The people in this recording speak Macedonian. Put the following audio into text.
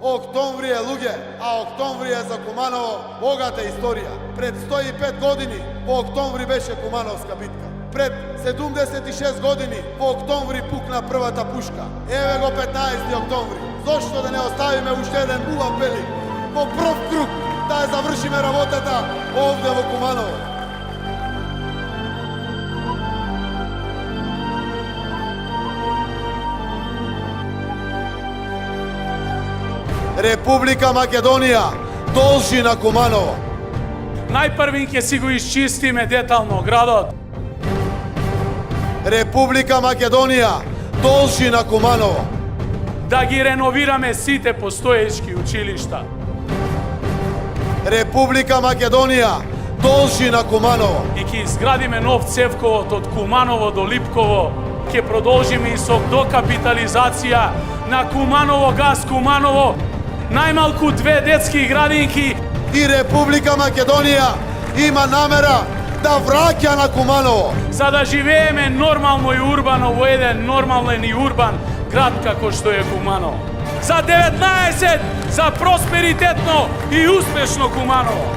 Октомври е луѓе, а октомври е за Куманово богата историја. Пред 105 години во октомври беше Кумановска битка. Пред 76 години во октомври пукна првата пушка. Еве го 15 октомври. Зошто да не оставиме уште еден убав белик во прв круг да ја завршиме работата овде во Куманово. Република Македонија должи на Куманово. Најпрвин ќе си го исчистиме детално градот. Република Македонија должи на Куманово. Да ги реновираме сите постоечки училишта. Република Македонија должи на Куманово. И ќе изградиме нов цевковод од Куманово до Липково. Ќе продолжиме и со докапитализација на Куманово газ Куманово. Најмалку 2 детски градинки. И Република Македонија има намера да враќа на Куманово. За да живееме нормално и урбано во еден нормален и урбан град како што е Куманово. За 19, за просперитетно и успешно Куманово.